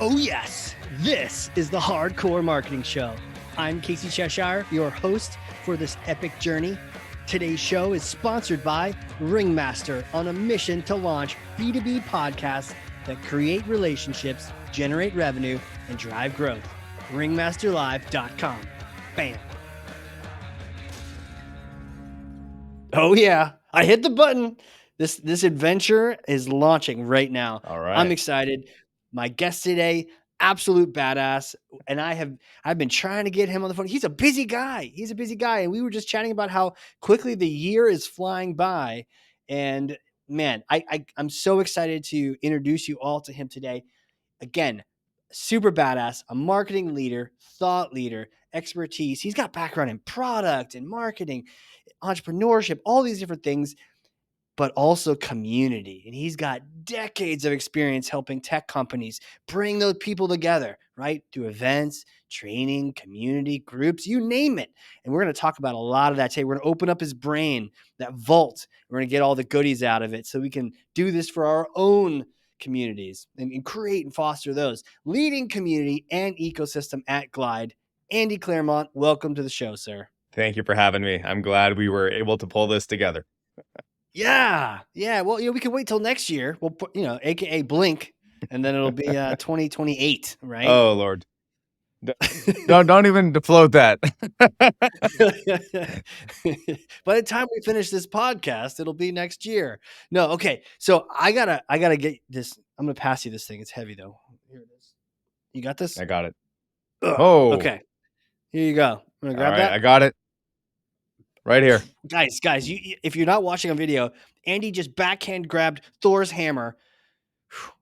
Oh yes, this is the Hardcore Marketing Show. I'm Casey Cheshire, your host for this epic journey. Today's show is sponsored by Ringmaster, on a mission to launch B2B podcasts that create relationships, generate revenue, and drive growth. Ringmasterlive.com. Bam. Oh yeah, I hit the button. This adventure is launching right now. All right. I'm excited. My guest today, absolute badass, and I've been trying to get him on the phone. He's a busy guy. And we were just chatting about how quickly the year is flying by. And man, I'm so excited to introduce you all to him today. Again, super badass, a marketing leader, thought leader, expertise. He's got background in product and marketing, entrepreneurship, all these different things, but also community. And he's got decades of experience helping tech companies bring those people together, right? Through events, training, community groups, you name it. And we're going to talk about a lot of that today. We're going to open up his brain, that vault. We're going to get all the goodies out of it so we can do this for our own communities and create and foster those. Leading community and ecosystem at Glide. Andy Claremont, welcome to the show, sir. Thank you for having me. I'm glad we were able to pull this together. Yeah. Well, we can wait till next year. We'll put, AKA Blink, and then it'll be 2028, right? Oh Lord, don't even float that. By the time we finish this podcast, it'll be next year. No, okay. So I gotta get this. I'm gonna pass you this thing. It's heavy though. Here it is. You got this? I got it. Ugh. Oh, okay. Here you go. I'm gonna grab that. I got it. Right here. Guys, if you're not watching on video, Andy just backhand grabbed Thor's hammer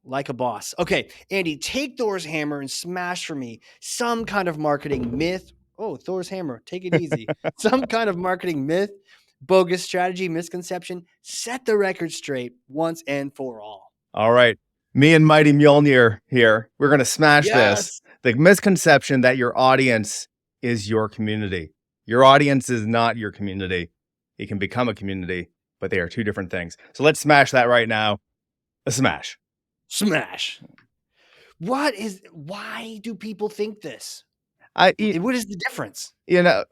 like a boss. Okay, Andy, take Thor's hammer and smash for me some kind of marketing myth. Oh, Thor's hammer, take it easy. Some kind of marketing myth, bogus strategy, misconception. Set the record straight once and for all. All right. Me and Mighty Mjolnir here. We're going to smash this. The misconception that your audience is your community. Your audience is not your community. It can become a community, but they are two different things. So let's smash that right now. A smash. Smash. Why do people think this? What is the difference? The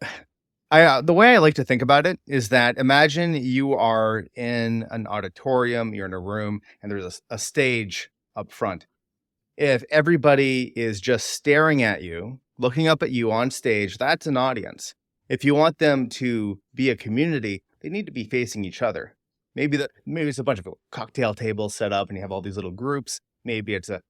way I like to think about it is that imagine you are in an auditorium, you're in a room, and there's a stage up front. If everybody is just staring at you, looking up at you on stage, that's an audience. If you want them to be a community, they need to be facing each other. Maybe it's a bunch of cocktail tables set up and you have all these little groups. Maybe it's a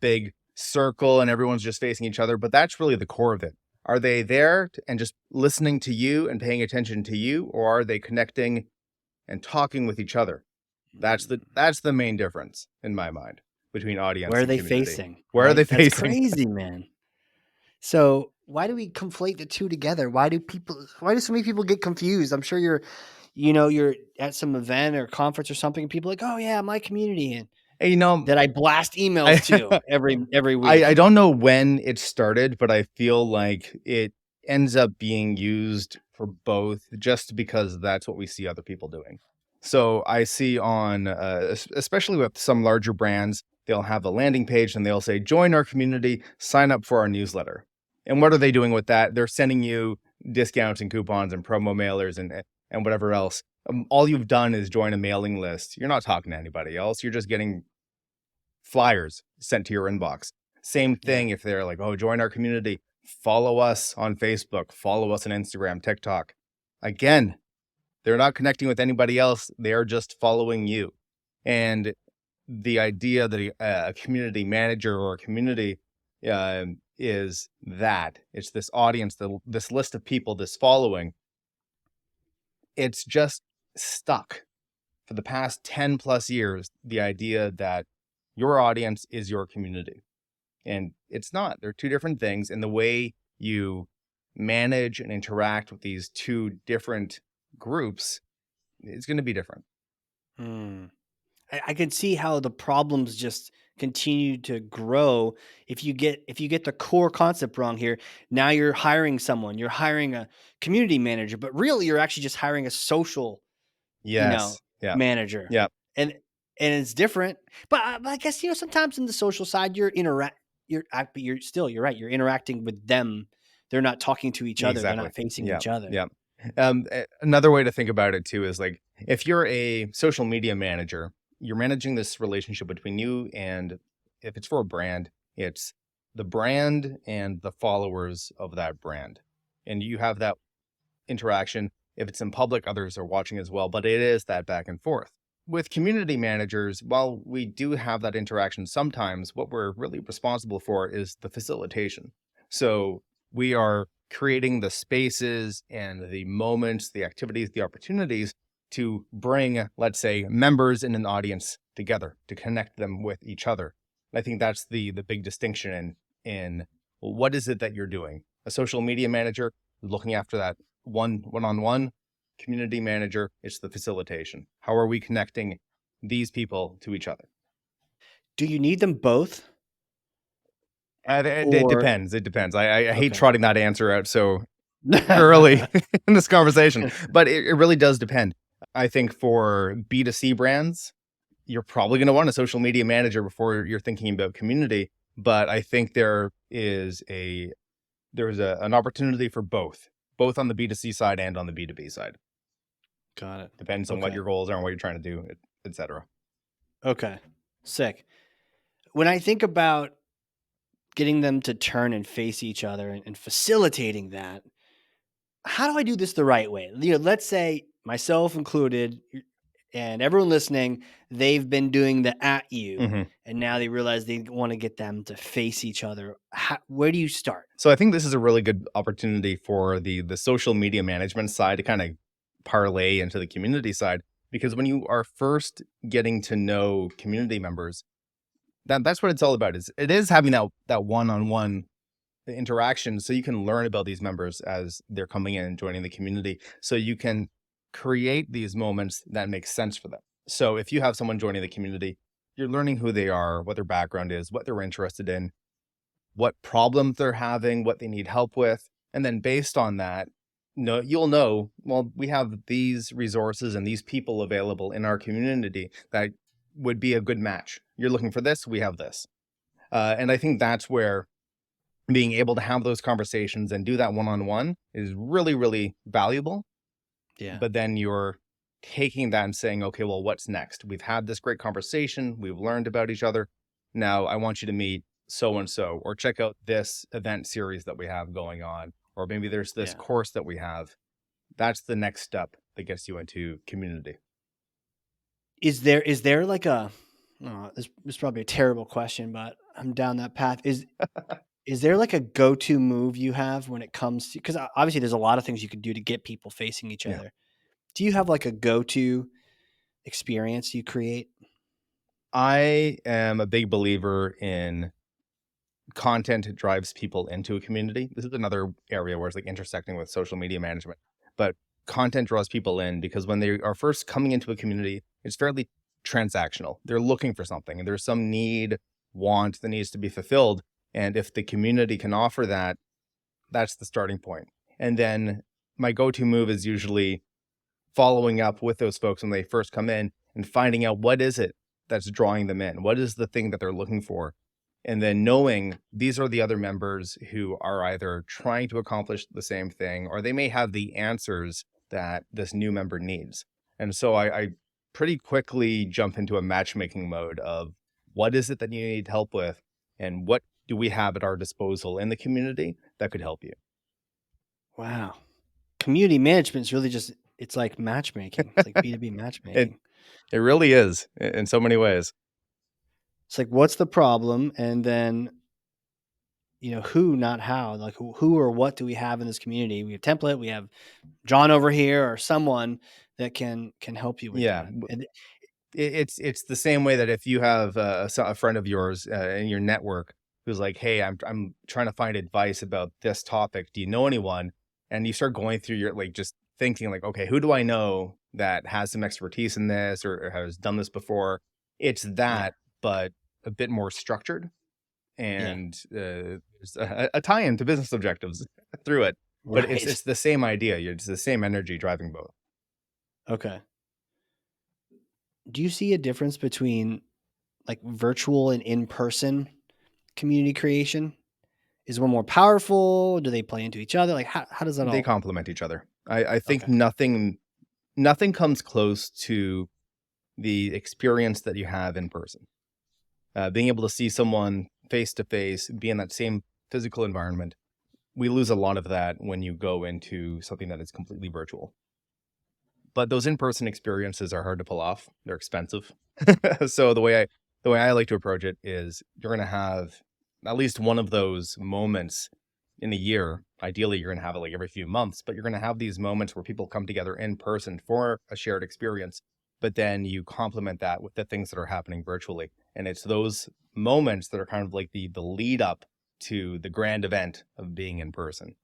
big circle and everyone's just facing each other, but that's really the core of it. Are they there and just listening to you and paying attention to you, or are they connecting and talking with each other? That's the main difference in my mind between audience and community. Where are they facing? Where are they facing? That's crazy, man. So why do we conflate the two together? Why do so many people get confused? I'm sure you're at some event or conference or something, and people are like, oh yeah, my community, and that I blast emails to every week. I don't know when it started, but I feel like it ends up being used for both just because that's what we see other people doing. So I see on, especially with some larger brands, they'll have a landing page and they'll say, join our community, sign up for our newsletter. And what are they doing with that? They're sending you discounts and coupons and promo mailers and whatever else. All you've done is join a mailing list. You're not talking to anybody else. You're just getting flyers sent to your inbox. Same thing if they're like, oh, join our community, follow us on Facebook, follow us on Instagram, TikTok. Again, they're not connecting with anybody else. They're just following you. And the idea that a community manager or a community is that it's this audience, this list of people, this following. It's just stuck for the past 10 plus years, the idea that your audience is your community. And it's not. They're two different things. And the way you manage and interact with these two different groups is going to be different. I can see how the problems just continue to grow if you get the core concept wrong here. Now you're hiring someone, you're hiring a community manager, but really you're actually just hiring a social manager. Yeah. And and it's different. But I guess sometimes in the social side, you're right. You're interacting with them. They're not talking to each other. They're Exactly. not facing Yeah. each other. Yeah. Another way to think about it too is like if you're a social media manager, you're managing this relationship between you and if it's for a brand, it's the brand and the followers of that brand. And you have that interaction. If it's in public, others are watching as well, but it is that back and forth. With community managers, while we do have that interaction sometimes, what we're really responsible for is the facilitation. So we are creating the spaces and the moments, the activities, the opportunities to bring, let's say, members in an audience together to connect them with each other. I think that's the big distinction in what is it that you're doing. A social media manager looking after that one-on-one. Community manager, it's the facilitation. How are we connecting these people to each other? Do you need them both, It or depends. It depends. I hate okay? trotting that answer out so early in this conversation, but it really does depend. I think for B2C brands, you're probably going to want a social media manager before you're thinking about community. But I think there's an opportunity for both on the B2C side and on the B2B side. Got it. Depends on what Okay. your goals are and what you're trying to do, etc. Okay. Sick. When I think about getting them to turn and face each other, and facilitating that, how do I do this the right way? Let's say myself included, and everyone listening, they've been doing the at you, Hmm. and now they realize they want to get them to face each other. Where do you start? So I think this is a really good opportunity for the social media management side to kind of parlay into the community side because when you are first getting to know community members, that's what it's all about. It is having that one-on-one interaction so you can learn about these members as they're coming in and joining the community so you can create these moments that make sense for them. So if you have someone joining the community, you're learning who they are, what their background is, what they're interested in, what problems they're having, what they need help with. And then based on that, you'll know, well, we have these resources and these people available in our community that would be a good match. You're looking for this, we have this. And I think that's where being able to have those conversations and do that one-on-one is really, really valuable. Yeah. But then you're taking that and saying, okay, well, what's next? We've had this great conversation. We've learned about each other. Now I want you to meet so and so, or check out this event series that we have going on, or maybe there's this Yeah. course that we have. That's the next step that gets you into community. Is there like a, oh, this is probably a terrible question, but I'm down that path. Is there like a go-to move you have when it comes to, because obviously there's a lot of things you could do to get people facing each Yeah. other. Do you have like a go-to experience you create? I am a big believer in content drives people into a community. This is another area where it's like intersecting with social media management. But content draws people in because when they are first coming into a community, it's fairly transactional. They're looking for something and there's some need, want that needs to be fulfilled. And if the community can offer that, that's the starting point. And then my go-to move is usually following up with those folks when they first come in and finding out what is it that's drawing them in? What is the thing that they're looking for? And then knowing these are the other members who are either trying to accomplish the same thing or they may have the answers that this new member needs. And so I pretty quickly jump into a matchmaking mode of what is it that you need help with and what do we have at our disposal in the community that could help you. Wow. Community management is really just, it's like matchmaking. It's like B2B It matchmaking. it really is in so many ways. It's like, what's the problem? And then, who, not how. Like, who or what do we have in this community? We have template, we have John over here, or someone that can help you with Yeah. that. And It's the same way that if you have a friend of yours in your network who's like, "Hey, I'm trying to find advice about this topic. Do you know anyone?" And you start going through your like just thinking like, "Okay, who do I know that has some expertise in this or has done this before?" It's yeah, that, but a bit more structured yeah, and there's a tie-in to business objectives through it. But it's right. it's the same idea. It's the same energy driving both. Okay. do you see a difference between like virtual and in-person community creation? Is one more powerful? Do they play into each other? Like how does that They all? complement each other. I think Okay. nothing comes close to the experience that you have in person. Being able to see someone face to face, be in that same physical environment, we lose a lot of that when you go into something that is completely virtual. But those in-person experiences are hard to pull off. They're expensive. So the way I like to approach it is you're going to have at least one of those moments in a year. Ideally, you're going to have it like every few months, but you're going to have these moments where people come together in person for a shared experience. But then you complement that with the things that are happening virtually. And it's those moments that are kind of like the lead up to the grand event of being in person.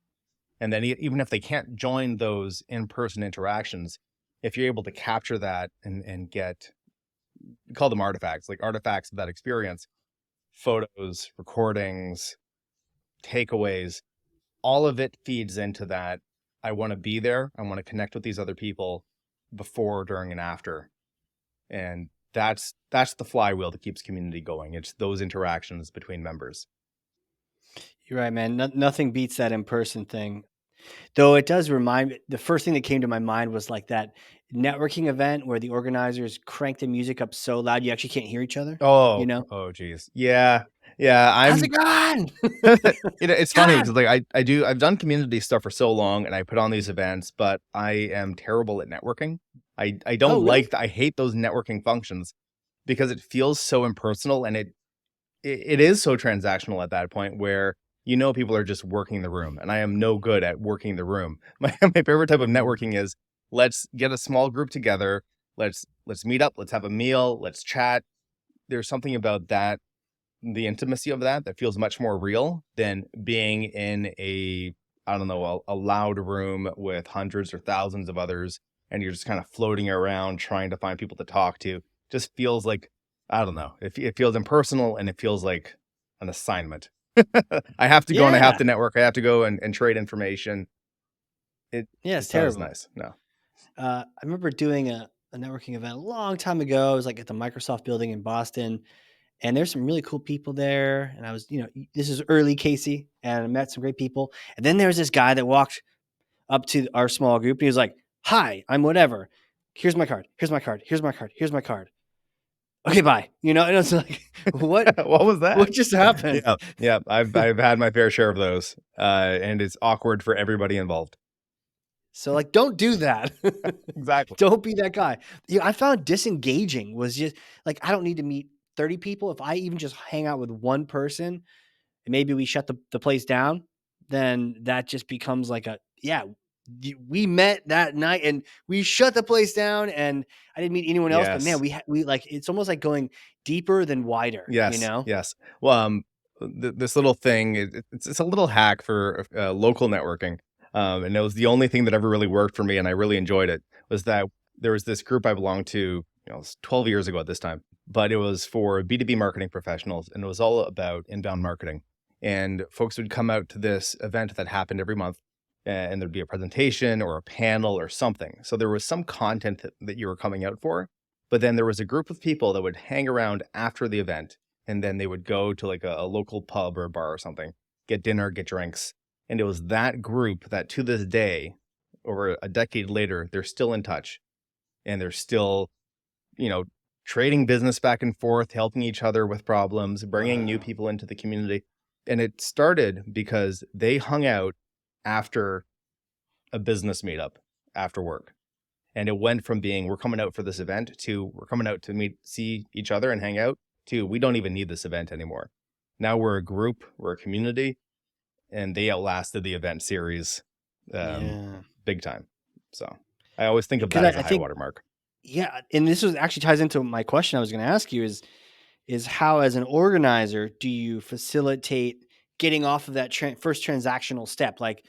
And then even if they can't join those in-person interactions, if you're able to capture that and get, we call them artifacts, like artifacts of that experience, photos, recordings, takeaways, all of it feeds into that. I want to be there. I want to connect with these other people before, during, and after. And that's the flywheel that keeps community going. It's those interactions between members. You're right, man. Nothing beats that in-person thing. Though it does remind me, the first thing that came to my mind was like that networking event where the organizers crank the music up so loud you actually can't hear each other. You Oh, know, oh, geez. Yeah. Yeah. how's it going? It's funny God. because like I've done community stuff for so long and I put on these events, but I am terrible at networking. I Oh, don't really? I hate those networking functions because it feels so impersonal and it is so transactional at that point where people are just working the room and I am no good at working the room. My favorite type of Mm, networking is let's get a small group together, let's meet up, let's have a meal, let's chat. There's something about that, the intimacy of that feels much more real than being in a, I don't know, a loud room with hundreds or thousands of others and you're just kind of floating around trying to find people to talk to. Just feels like, I don't know, it feels impersonal and it feels like an assignment. I have to go and I have yeah. to network. I have to go and trade information. it Yeah, it's it's not as terrible. nice. No. I remember doing a networking event a long time ago. It was like at the Microsoft building in Boston, and there's some really cool people there. And I was, this is early Casey, and I met some great people. And then there was this guy that walked up to our small group, and he was like, "Hi, I'm whatever. Here's my card. Here's my card. Here's my card. Here's my card. Okay, bye." And it's like, what? What was that? What just happened? Yeah, yeah. I've had my fair share of those, and it's awkward for everybody involved. So, like, don't do that. Exactly. Don't be that guy. I found disengaging was just like I don't need to meet 30 people. If I even just hang out with one person, and maybe we shut the place down, then that just becomes like we met that night and we shut the place down and I didn't meet anyone else, but man, Yes. we like it's almost like going deeper than wider, you Yes, know? yes. Well, this little thing, it's a little hack for local networking, and it was the only thing that ever really worked for me, and I really enjoyed it. Was that there was this group I belonged to, it was 12 years ago at this time, but it was for B2B marketing professionals, and it was all about inbound marketing. And folks would come out to this event that happened every month, and there'd be a presentation or a panel or something. So there was some content that you were coming out for, but then there was a group of people that would hang around after the event, and then they would go to like a local pub or a bar or something, get dinner, get drinks. And it was that group that to this day, over a decade later, they're still in touch and they're still, you know, trading business back and forth, helping each other with problems, bringing new Wow. people into the community. And it started because they hung out after a business meetup after work. And it went from being we're coming out for this event to we're coming out to see each other and hang out to we don't even need this event anymore. Now we're a group, we're a community, and they outlasted the event series um, Yeah. big time. So I always think of Because that as I a high think, water mark. yeah, and this was actually ties into my question I was going to ask you is how, as an organizer, do you facilitate getting off of that first transactional step? Like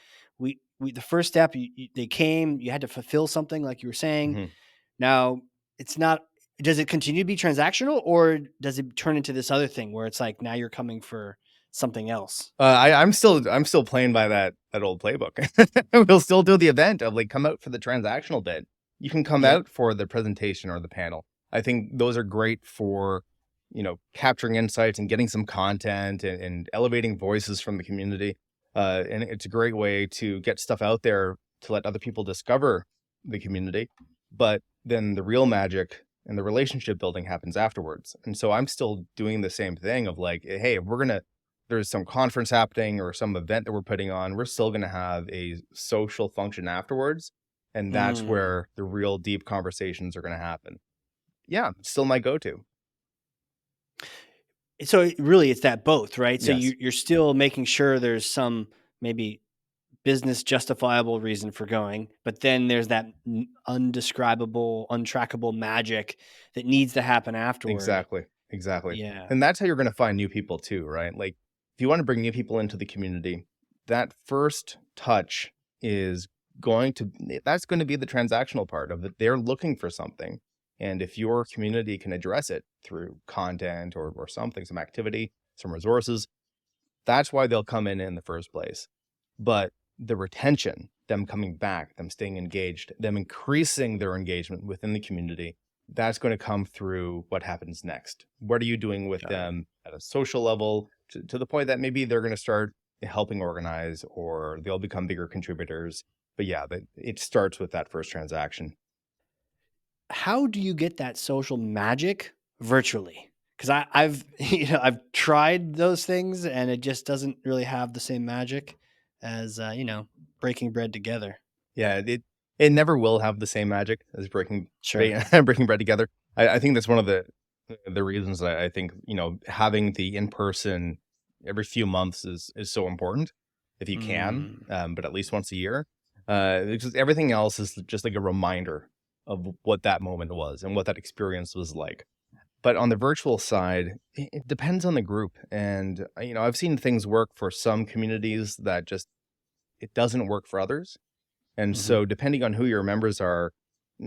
the first step, they came, you had to fulfill something, like you were saying. Mhm. Now it's not. Does it continue to be transactional, or does it turn into this other thing where it's like now you're coming for something else? I'm still playing by that old playbook. We'll still do the event of like come out for the transactional bit. You can come Yep. out for the presentation or the panel. I think those are great for, capturing insights and getting some content and elevating voices from the community. And it's a great way to get stuff out there to let other people discover the community. But then the real magic and the relationship building happens afterwards. And so I'm still doing the same thing of like, hey, if there's some conference happening or some event that we're putting on, we're still going to have a social function afterwards. And that's Mm. where the real deep conversations are going to happen. Yeah, it's still my go-to. So really, it's that both, right? So Yes, you're still making sure there's some maybe business justifiable reason for going, but then there's that undescribable, untrackable magic that needs to happen afterward. exactly. Exactly. Yeah. And that's how you're going to find new people too, right? Like if you want to bring new people into the community, that first touch is that's going to be the transactional part of it. They're looking for something. And if your community can address it through content or something, some activity, some resources, that's why they'll come in the first place. But the retention, them coming back, them staying engaged, them increasing their engagement within the community, that's going to come through what happens next. What are you doing with Got it. them at a social level to the point that maybe they're going to start helping organize or they'll become bigger contributors. But yeah, it starts with that first transaction. How do you get that social magic virtually? Because I've I've tried those things and it just doesn't really have the same magic as breaking bread together. Yeah, it never will have the same magic as Sure. breaking bread together. I think that's one of the reasons that I think, having the in-person every few months is so important if you can, Mm. but at least once a year. Because everything else is just like a reminder of what that moment was and what that experience was like. But on the virtual side, it depends on the group. And, I've seen things work for some communities that just it doesn't work for others. And Hmm. so depending on who your members are,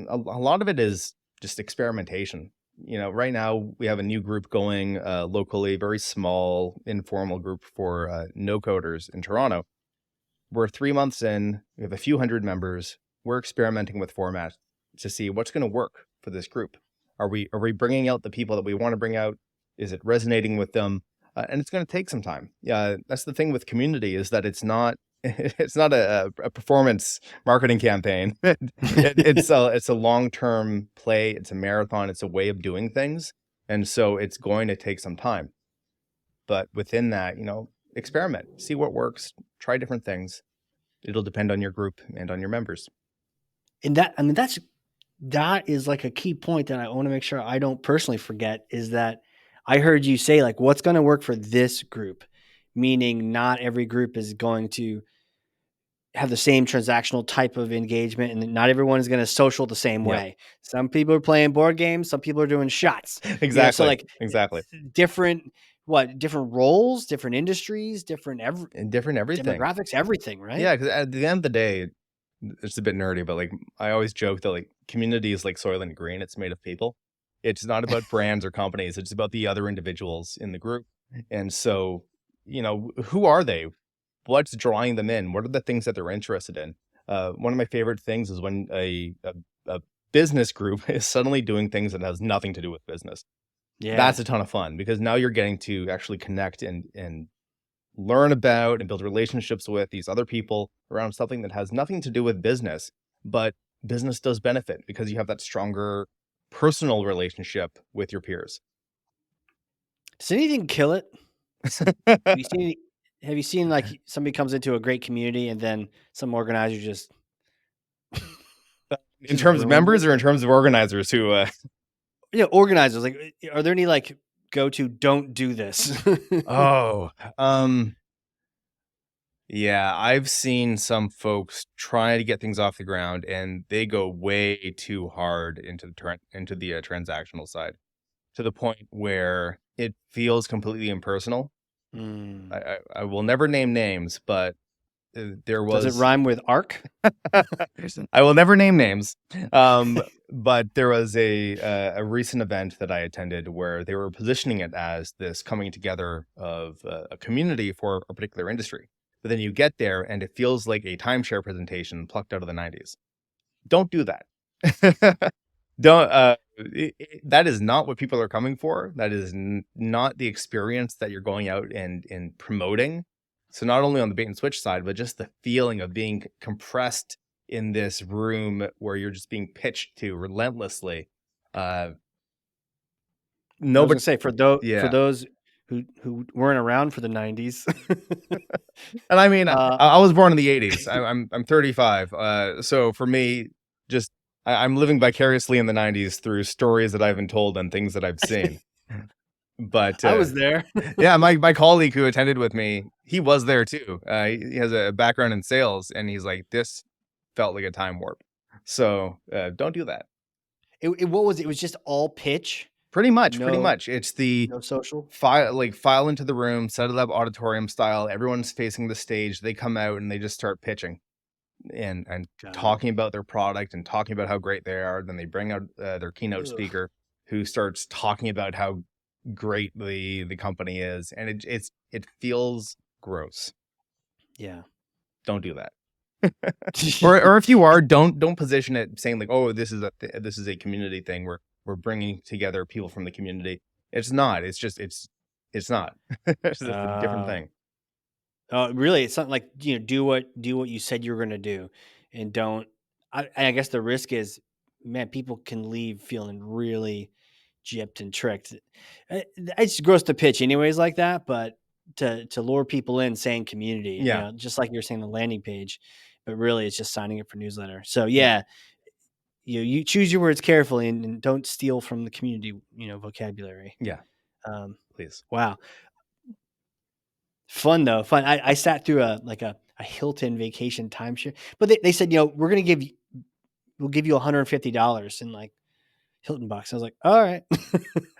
a lot of it is just experimentation. Right now we have a new group going locally, very small, informal group for no coders in Toronto. We're 3 months in, we have a few hundred members. We're experimenting with formats to see what's going to work for this group. Are we bringing out the people that we want to bring out? Is it resonating with them? And it's going to take some time. Yeah, that's the thing with community is that it's not it's not a performance marketing campaign. It's a long-term play. It's a marathon. It's a way of doing things, and so it's going to take some time. But within that, experiment, see what works, try different things. It'll depend on your group and on your members. And that is like a key point that I want to make sure I don't personally forget is that I heard you say like what's going to work for this group, meaning not every group is going to have the same transactional type of engagement and not everyone is going to social the same Yep. way. Some people are playing board games, some people are doing shots. So Exactly. like Exactly. different different roles, different industries, different And different everything. demographics, everything, right? Yeah, because at the end of the day, it's a bit nerdy, but like I always joke that like community is like Soylent Green. It's made of people. It's not about brands or companies. It's about the other individuals in the group. And so, who are they? What's drawing them in? What are the things that they're interested in? One of my favorite things is when a business group is suddenly doing things that has nothing to do with business. That's Yeah. a ton of fun because now you're getting to actually connect and learn about and build relationships with these other people around something that has nothing to do with business, but business does benefit because you have that stronger personal relationship with your peers. Does anything kill it? Have you seen like somebody comes into a great community and then some organizer In just terms of ruins members it? or in terms of organizers who Organizers like are there any like go to don't do this? oh, um yeah, I've seen some folks try to get things off the ground and they go way too hard into the transactional side to the point where it feels completely impersonal. Hmm. I will never name names, but there Does it was rhyme with arc? I will never name names. But there was a recent event that I attended where they were positioning it as this coming together of a community for a particular industry. But then you get there and it feels like a timeshare presentation plucked out of the 90s. Don't do that. Don't. That is not what people are coming for. That is not the experience that you're going out and promoting. So not only on the bait and switch side, but just the feeling of being compressed in this room where you're just being pitched to relentlessly. Uh, I was Nobody, gonna say for yeah. those who weren't around for the '90s. And I mean, uh, I was born in the '80s. I'm 35. So for me, just I'm living vicariously in the '90s through stories that I've been told and things that I've seen. But I was there. yeah, my colleague who attended with me, he was there too. He has a background in sales, and he's like, "This felt like a time warp." So don't do that. What was it? It was just all pitch, Pretty much, pretty no much. It's the no social. file into the room, set it up auditorium style. Everyone's facing the stage. They come out and they just start pitching and Got it. talking about their product and talking about how great they are. Then they bring out their keynote Ugh. speaker who starts talking about how great the company is, and it feels gross. Yeah. Don't do that. Or if you are, don't position it saying like, oh, this is a community thing where we're bringing together people from the community. It's not. It's just it's not. It's just a different Uh, thing. really, it's something like do what you said you were gonna do, and don't. I guess the risk is, man, people can leave feeling really gypped and tricked. It's gross to pitch anyways like that, but to lure people in saying community, Yeah, just like you're saying the landing page, but really it's just signing up for newsletter. So yeah, yeah, you choose your words carefully and don't steal from the community, vocabulary. yeah. Um, Please. wow, fun though, fun. I sat through a Hilton vacation timeshare, but they said, we'll give you $150 in like Hilton bucks. I was like, all right.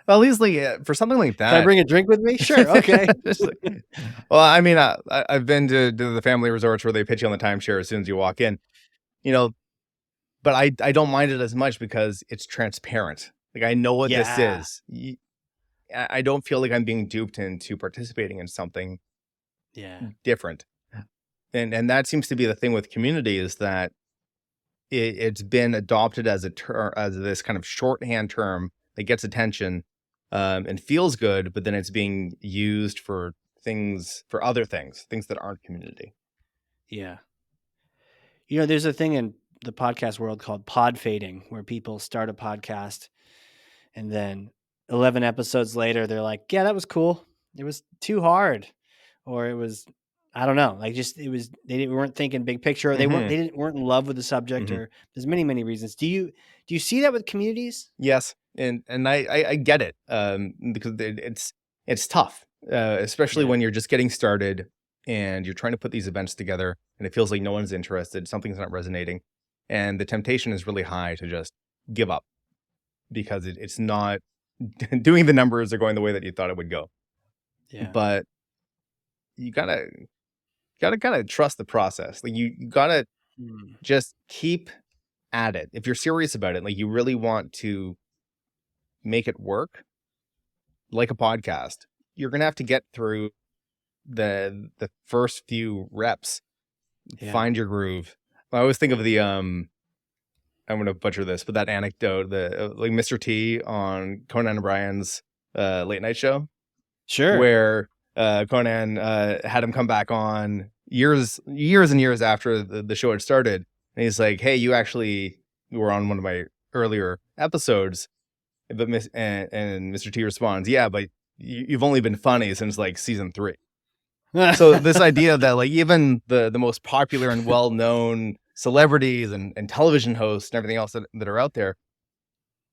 Well, at least like for something like Can I that. bring a drink with me? Sure. Okay. Just like, well, I mean, I've been to the family resorts where they pitch you on the timeshare as soon as you walk in. You know, but I don't mind it as much because it's transparent. Like I know what this Yeah. is. I don't feel like I'm being duped into participating in something Yeah. different. And that seems to be the thing with community is that it's been adopted as a term, as this kind of shorthand term that gets attention and feels good, but then it's being used for other things that aren't community. Yeah. There's a thing in the podcast world called pod fading where people start a podcast and then 11 episodes later, they're like, yeah, that was cool. It was too hard. Or it was, I don't know, like just, weren't thinking big picture, or Hmm. they weren't in love with the subject, Hmm. or there's many, many reasons. Do you see that with communities? Yes, and I get it because it's tough, especially Yeah. when you're just getting started and you're trying to put these events together, and it feels like no one's interested, something's not resonating, and the temptation is really high to just give up because it's not doing the numbers are going the way that you thought it would go. Yeah. But you gotta kind of trust the process. Like you gotta Hmm. just keep at it if you're serious about it. Like you really want to make it work like a podcast, you're gonna have to get through the first few reps, Yeah. find your groove. I always think of the I'm gonna butcher this, but that anecdote, the like Mr. T on Conan O'Brien's late night show, Sure. where Conan had him come back on years and years after the show had started, and he's like, "Hey, you actually were on one of my earlier episodes." But and Mr. T responds, "Yeah, but you've only been funny since like season 3." So this idea that like even the most popular and well known celebrities and television hosts and everything else that are out there,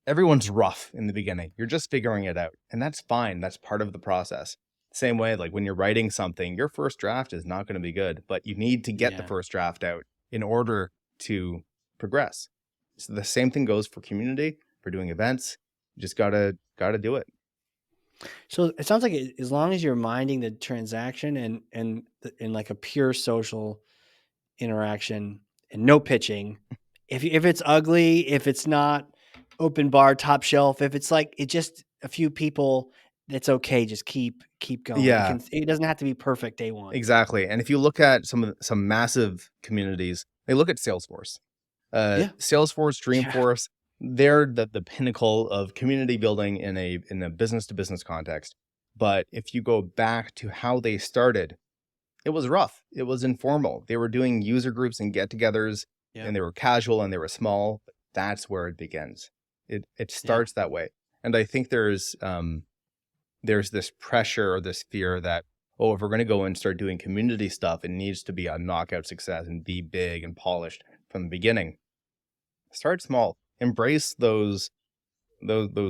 everyone's rough in the beginning. You're just figuring it out, and that's fine. That's part of the process. Same way, like when you're writing something, your first draft is not going to be good, but you need to get the Yeah. first draft out in order to progress. So the same thing goes for community, for doing events. You just gotta do it. So it sounds like as long as you're minding the transaction and in like a pure social interaction and no pitching, if it's ugly, if it's not open bar top shelf, if it's like it just a few people, it's okay. Just keep going. Yeah, It doesn't have to be perfect day one. exactly. And if you look at some massive communities, they look at Salesforce. Yeah. Salesforce, Yeah. Dreamforce. they're the pinnacle of community building in a business to business context. But if you go back to how they started, it was rough. It was informal. They were doing user groups and get-togethers, Yeah. and they were casual and they were small. That's where it begins. It Yeah. starts that way. And I think there's this pressure or this fear that, oh, if we're going to go and start doing community stuff, it needs to be a knockout success and be big and polished from the beginning. Start small. Embrace those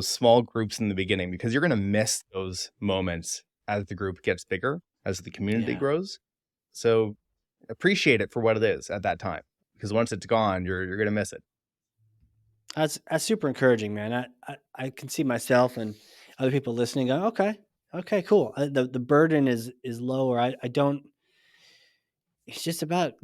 small groups in the beginning, because you're going to miss those moments as the group gets bigger, as the community Yeah. grows. So appreciate it for what it is at that time, because once it's gone, you're going to miss it. That's super encouraging, man. I can see myself and other people listening go, okay, okay, cool. The burden is lower. I don't. It's just about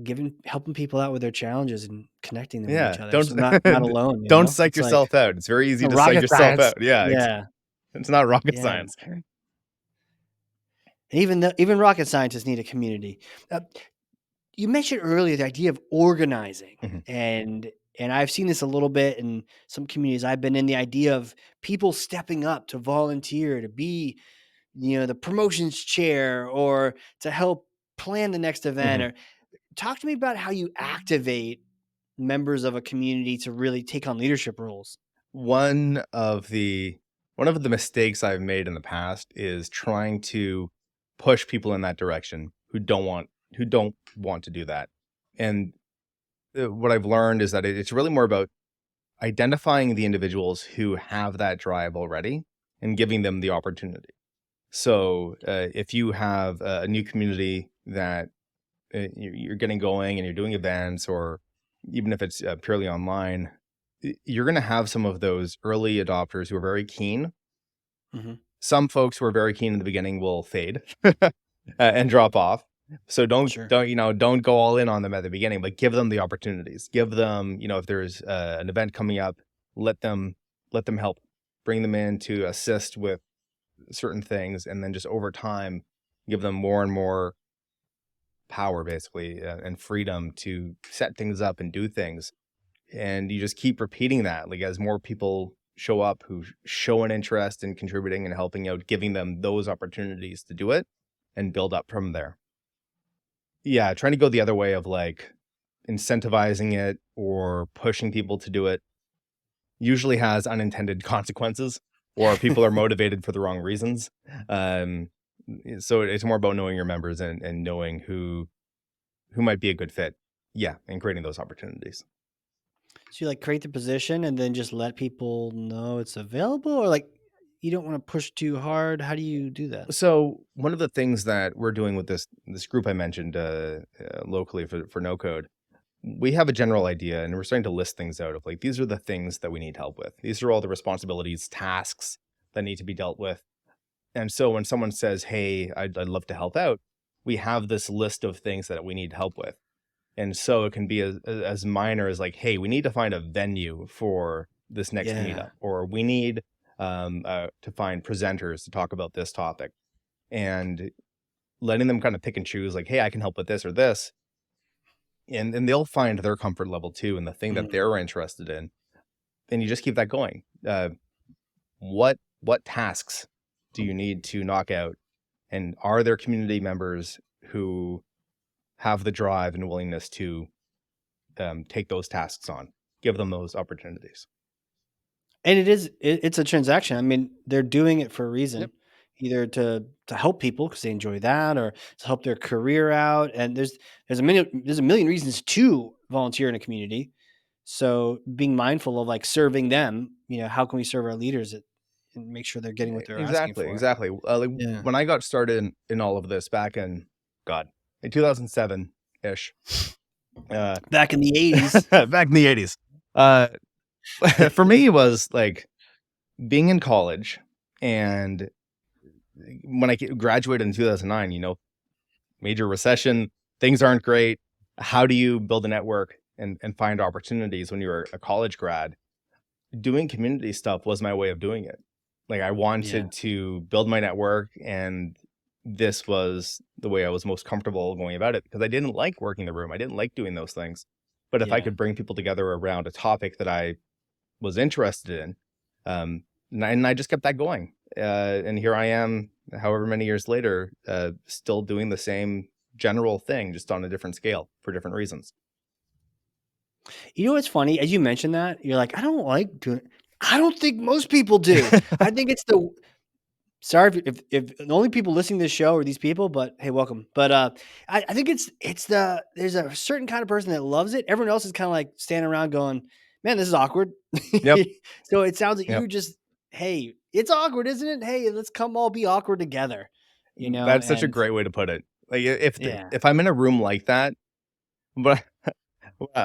helping people out with their challenges and connecting them with each Yeah, other. don't So not alone. don't psych It's like yourself out. It's very easy a to psych rocket yourself science. out. Yeah, Yeah, it's not rocket yeah. science. And even rocket scientists need a community. Uh, you mentioned earlier the idea of organizing, Mhm, and I've seen this a little bit in some communities I've been in. The idea of people stepping up to volunteer to be, the promotions chair or to help plan the next event. mhm. Or talk to me about how you activate members of a community to really take on leadership roles. One of the one of the mistakes I've made in the past is trying to push people in that direction who don't want to do that. And what I've learned is that it's really more about identifying the individuals who have that drive already and giving them the opportunity. So if you have a new community that you're getting going and you're doing events, or even if it's purely online, you're going to have some of those early adopters who are very keen. Hmm. Some folks who are very keen in the beginning will fade and drop off. So Sure. don't go all in on them at the beginning, but give them the opportunities. Give them, if there's an event coming up, let them help, bring them in to assist with certain things, and then just over time, give them more and more power, basically, and freedom to set things up and do things. And you just keep repeating that, like, as more people show up who show an interest in contributing and helping out, giving them those opportunities to do it and build up from there. Yeah, trying to go the other way of like incentivizing it or pushing people to do it usually has unintended consequences, or people are motivated for the wrong reasons. Um, so it's more about knowing your members and knowing who might be a good fit. Yeah, and creating those opportunities. So you like create the position and then just let people know it's available, or like you don't want to push too hard. How do you do that? So one of the things that we're doing with this group I mentioned locally for no code, we have a general idea, and we're starting to list things out of like, these are the things that we need help with. These are all the responsibilities, tasks that need to be dealt with. And so when someone says, "Hey, I'd love to help out," we have this list of things that we need help with. And so it can be as minor as like, "Hey, we need to find a venue for this next Yeah. meetup," or "We need to find presenters to talk about this topic," and letting them kind of pick and choose, like, "Hey, I can help with this or this," and they'll find their comfort level too in the thing that Mm. they're interested in, and you just keep that going. What tasks do you need to knock out, and are there community members who have the drive and willingness to take those tasks on? Give them those opportunities. And it's a transaction. I mean, they're doing it for a reason, Yep. either to help people because they enjoy that, or to help their career out. And there's a million reasons to volunteer in a community. So being mindful of like serving them, how can we serve our leaders and make sure they're getting what they're asking Exactly, for? exactly. Like Yeah. when I got started in all of this back in, God, in 2007 ish, uh, Back in the 80s. back in the 80s. Uh, for me, it was like being in college, and when I graduated in 2009, major recession, things aren't great. How do you build a network and find opportunities when you're a college grad? Doing community stuff was my way of doing it. Like, I Yeah. wanted to build my network, and this was the way I was most comfortable going about it, because I didn't like working the room. I didn't like doing those things. But if I Yeah. could bring people together around a topic that I was interested in. And I just kept that going. And here I am, however many years later, still doing the same general thing, just on a different scale for different reasons. You know what's funny? As you mentioned that, you're like, "I don't like doing." I don't think most people do. I think it's the sorry if the only people listening to this show are these people, but hey, welcome. But I think it's the there's a certain kind of person that loves it. Everyone else is kind of like standing around going, "Man, this is awkward." Yep. So it sounds like Yep. you just, "Hey, it's awkward, isn't it? Hey, let's come all be awkward together." That's such a And great way to put it. Like, yeah, if I'm in a room like that, but what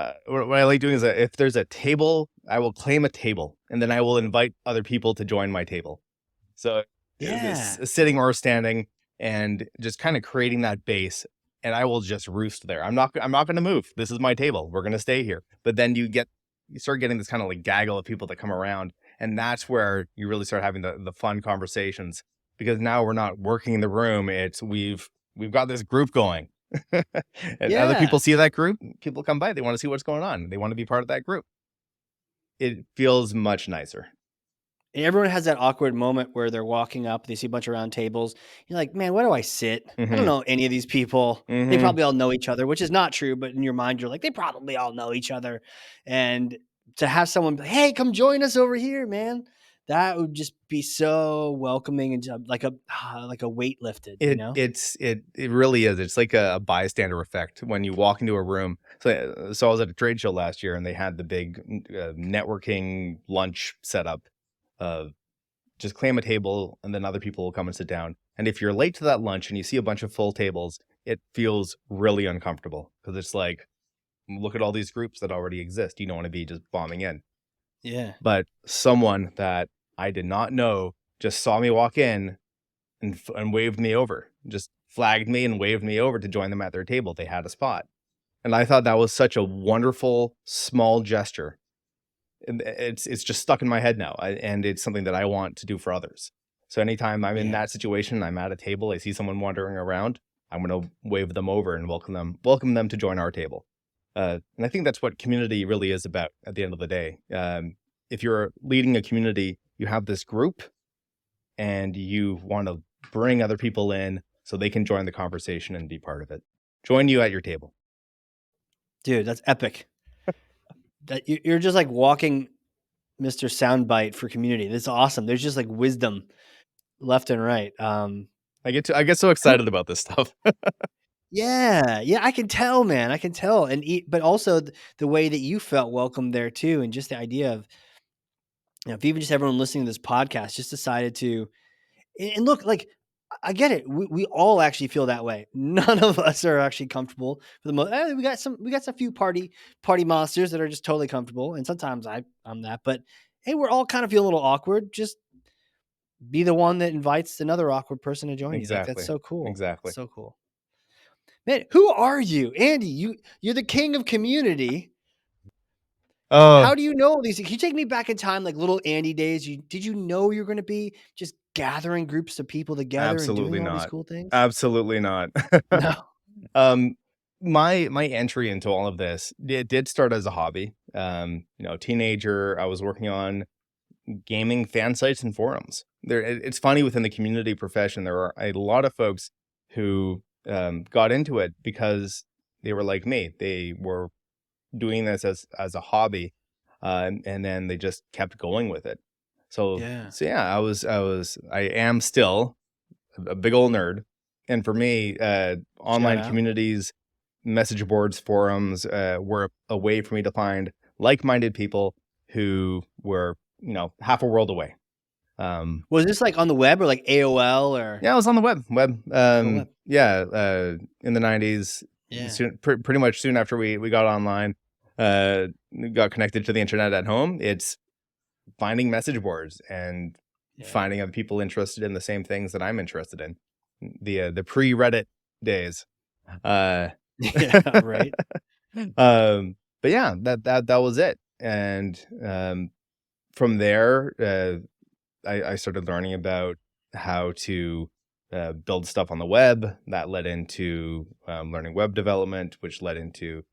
I like doing is that if there's a table, I will claim a table, and then I will invite other people to join my table. So, this yeah, sitting or standing and just kinda creating that base, and I will just roost there. I'm not gonna move. This is my table. We're gonna stay here. But then you start getting this kinda, like, gaggle of people that come around, and that's where you really start having the fun conversations, because now we're not working in the room, it's we've got this group going. And other yeah. people see that group, people come by, they wanna see what's going on. They wanna be part of that group. It feels much nicer. And everyone has that awkward moment where they're walking up, they see a bunch of round tables. You're like, "Man, where do I sit? I don't Mhm. know any of these people. They Mhm. probably all know each other," which is not true, but in your mind, you're like, "They probably all know each other." And to have someone be like, "Hey, come join us over here, man." That would just be so welcoming and like a weight lifted, you know? It really is. It's like a bystander effect when you walk into a room. So I was at a trade show last year, and they had the big networking lunch setup. Of just claim a table, and then other people will come and sit down. And if you're late to that lunch and you see a bunch of full tables, it feels really uncomfortable, because it's like, look at all these groups that already exist. You don't want to be just bombing in. Yeah. But someone that I did not know just saw me walk in and waved me over, just flagged me and waved me over to join them at their table. They had a spot. And I thought that was such a wonderful small gesture. And it's just stuck in my head now, and it's something that I want to do for others. So anytime I'm in Yeah. that situation, I'm at a table, I see someone wandering around, I'm gonna wave them over and welcome them to join our table. And I think that's what community really is about at the end of the day. If you're leading a community, you have this group, and you want to bring other people in so they can join the conversation and be part of it. Join you at your table. Dude, that's epic. That you're just like walking Mr. Soundbite for community. That's awesome. There's just like wisdom left and right. I get so Who excited about this stuff. Yeah, yeah, I can tell, man, I can tell, and but also the way that you felt welcome there too, and just the idea of, if even just everyone listening to this podcast just decided to and look, like, I get it, we all actually feel that way. None of us are actually comfortable for the most. We got some few party monsters that are just totally comfortable, and sometimes I'm that, but hey, we're all kind of feel a little awkward. Just be the one that invites another awkward person to join you. Like, that's Exactly. so cool. Exactly. So cool. Man, who are you? Andy, you're the king of community. Oh, How do you know all these things? Can you take me back in time, like little Andy days? Did you know you're gonna be just gathering groups of people together and doing absolutely all these not. cool things? Absolutely not. No. Um, my entry into all of this, it did start as a hobby. Teenager, I was working on gaming fan sites and forums. It's funny, within the community profession, there are a lot of folks who got into it because they were like me. They were doing this as a hobby, and then they just kept going with it. Yeah. So yeah, I am still a big old nerd, and for me, Shout online out. communities, message boards, forums were a way for me to find like-minded people who were, half a world away. Um, Was this like on the web or like AOL or yeah, I was on the web. the web? Yeah, in the '90s, Yeah. pretty much soon after we got online, uh, got connected to the internet at home. It's finding message boards and Yeah. finding other people interested in the same things that I'm interested in. The pre-Reddit days. Uh, Yeah, right. but yeah, that was it. And from there, I started learning about how to build stuff on the web. That led into learning web development, which led into,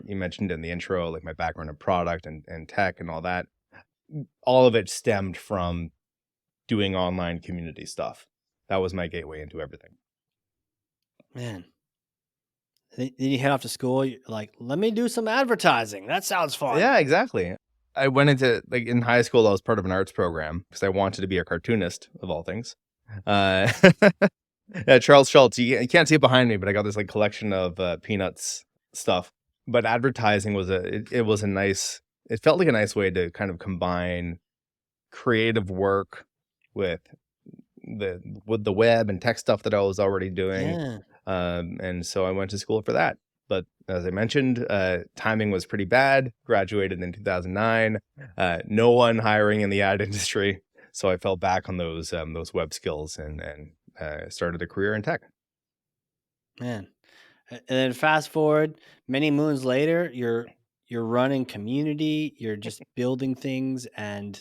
you mentioned in the intro, like my background in product and tech and all that. all of it stemmed from doing online community stuff. That was my gateway into everything. Man. Then you head off to school. You're like, let me do some advertising. That sounds fun. Yeah, exactly. I went into like in high school, I was part of an arts program because I wanted to be a cartoonist of all things. Uh, yeah, Charles Schultz. You can't see it behind me, but I got this like collection of Peanuts stuff. But advertising was it was a nice. It felt like a nice way to kind of combine creative work with the web and tech stuff that I was already doing. Yeah. And so I went to school for that. But as I mentioned, timing was pretty bad. Graduated in 2009. No one hiring in the ad industry, so I fell back on those web skills and started a career in tech. Man. And then fast forward many moons later, you're running community, you're just building things and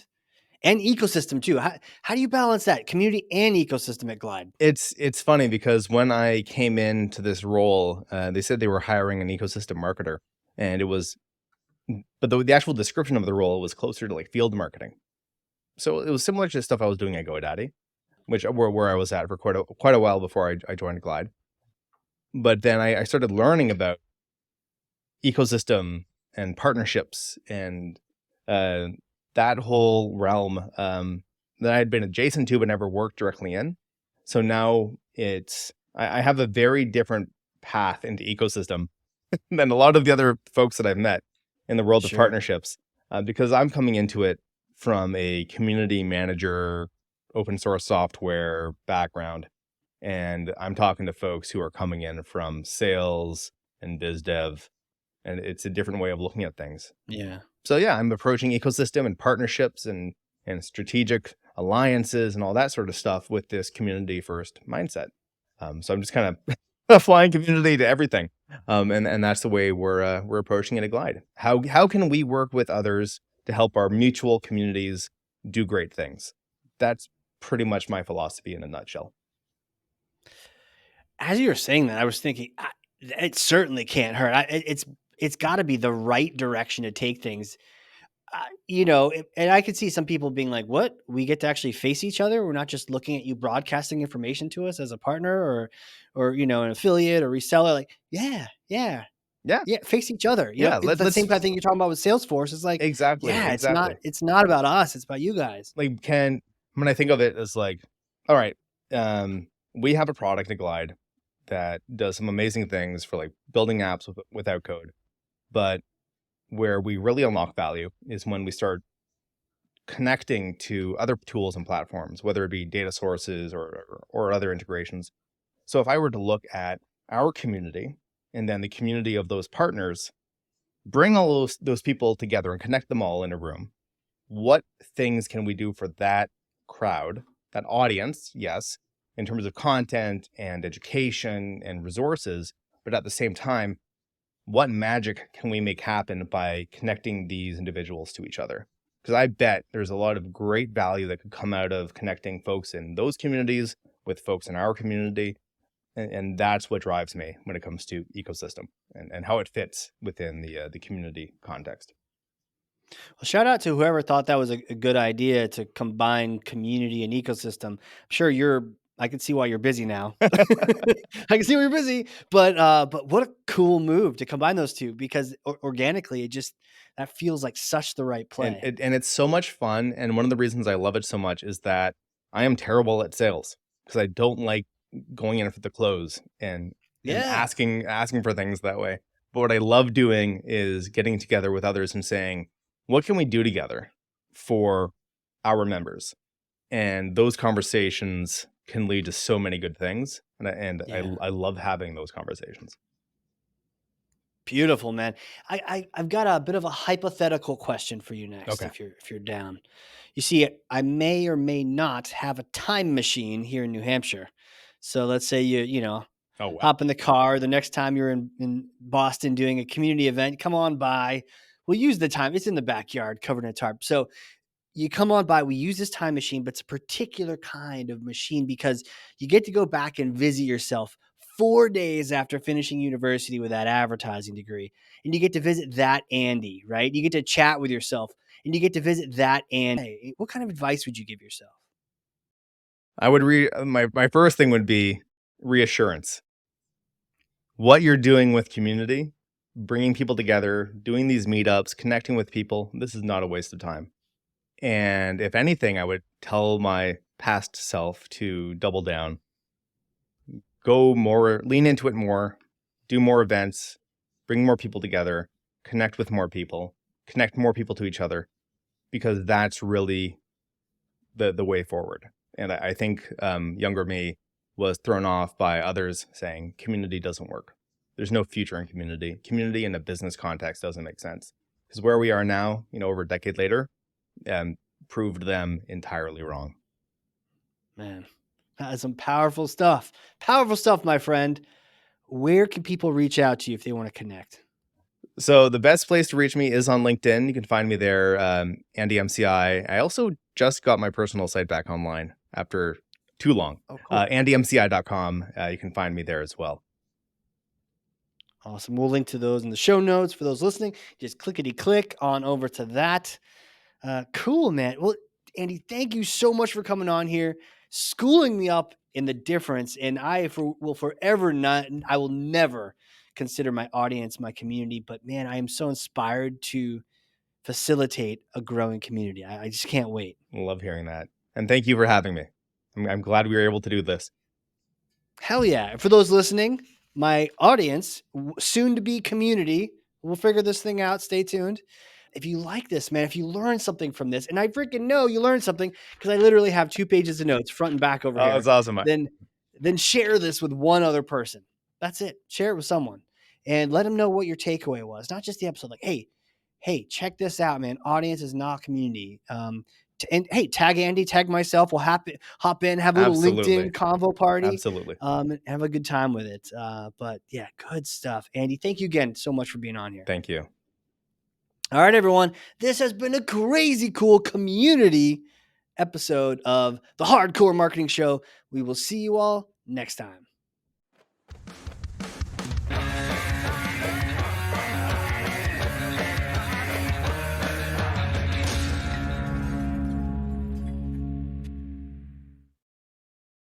ecosystem too. How do you balance that community and ecosystem at Glide? It's funny because when I came into this role, they said they were hiring an ecosystem marketer, and it was, but the actual description of the role was closer to like field marketing. So it was similar to stuff I was doing at GoDaddy, which where I was at for quite a while before I joined Glide. But then I started learning about ecosystem and partnerships and uh, that whole realm that I had been adjacent to but never worked directly in. So now I have a very different path into ecosystem than a lot of the other folks that I've met in the world of Sure. partnerships, because I'm coming into it from a community manager, open source software background. And I'm talking to folks who are coming in from sales and biz dev, and it's a different way of looking at things. Yeah. So yeah, I'm approaching ecosystem and partnerships and strategic alliances and all that sort of stuff with this community first mindset. So I'm just kind of applying community to everything, and that's the way we're approaching it at Glide. How can we work with others to help our mutual communities do great things? That's pretty much my philosophy in a nutshell. As you were saying that, I was thinking, it certainly can't hurt. It's got to be the right direction to take things. And I could see some people being like, "What? We get to actually face each other. We're not just looking at you broadcasting information to us as a partner or an affiliate or reseller." Like, yeah, yeah, Yeah, yeah, face each other. yeah. It's the Let's same kind of thing you're talking about with Salesforce. It's like, exactly, yeah, exactly. it's not about us. It's about you guys. Like, can when I think of it as like, all right, we have a product at Glide that does some amazing things for like building apps without code, but where we really unlock value is when we start connecting to other tools and platforms, whether it be data sources or other integrations. So if I were to look at our community and then the community of those partners, bring all those people together and connect them all in a room, what things can we do for that crowd, that audience? Yes, in terms of content and education and resources, but at the same time, what magic can we make happen by connecting these individuals to each other? Because I bet there's a lot of great value that could come out of connecting folks in those communities with folks in our community. And that's what drives me when it comes to ecosystem and how it fits within the community context. Well, shout out to whoever thought that was a good idea to combine community and ecosystem. I'm sure I can see why you're busy now. I can see why you're busy, but what a cool move to combine those two because organically it just that feels like such the right And play. it's so much fun, and one of the reasons I love it so much is that I am terrible at sales because I don't like going in for the close and Yeah. asking for things that way. But what I love doing is getting together with others and saying, "What can we do together for our members?" And those conversations can lead to so many good things, Yeah. I love having those conversations. Beautiful, man. I've got a bit of a hypothetical question for you next, Okay. if you're down. You see, I may or may not have a time machine here in New Hampshire. So let's say Oh, wow. hop in the car the next time you're in Boston doing a community event. Come on by. We'll use the time. It's in the backyard, covered in a tarp. So you come on by, we use this time machine, but it's a particular kind of machine because you get to go back and visit yourself 4 days after finishing university with that advertising degree. And you get to visit that Andy, right? You get to chat with yourself. and you get to visit that. And hey, what kind of advice would you give yourself? I would my first thing would be reassurance. What you're doing with community, bringing people together, doing these meetups, connecting with people, this is not a waste of time. And if anything, I would tell my past self to double down, go more, lean into it more, do more events, bring more people together, connect with more people, connect more people to each other, because that's really the way forward. And I think younger me was thrown off by others saying community doesn't work. There's no future in community. Community in a business context doesn't make sense because where we are now, over a decade later, um, proved them entirely wrong. Man, that is some powerful stuff. Powerful stuff, my friend. Where can people reach out to you if they want to connect? So the best place to reach me is on LinkedIn. You can find me there, Andy MCI. I also just got my personal site back online after too long. Oh, cool. AndyMCI.com. You can find me there as well. Awesome. We'll link to those in the show notes for those listening. Just clickety click on over to that. Cool, man. Well, Andy, thank you so much for coming on here, schooling me up in the difference. And will forever not, I will never consider my audience my community. But man, I am so inspired to facilitate a growing community. I just can't wait. Love hearing that. And thank you for having me. I'm glad we were able to do this. Hell yeah. For those listening, my audience, soon to be community, we'll figure this thing out. Stay tuned. If you like this, man, if you learn something from this, and I freaking know you learned something because I literally have 2 pages of notes front and back over Oh, here, that's awesome. then share this with one other person. That's it. Share it with someone and let them know what your takeaway was. Not just the episode, like, hey, check this out, man. Audience is not community. And hey, tag Andy, tag myself. We'll hop in, have a little Absolutely. LinkedIn convo party, Absolutely. and have a good time with it. But yeah, good stuff. Andy, thank you again so much for being on here. Thank you. All right, everyone. This has been a crazy cool community episode of the Hardcore Marketing Show. We will see you all next time.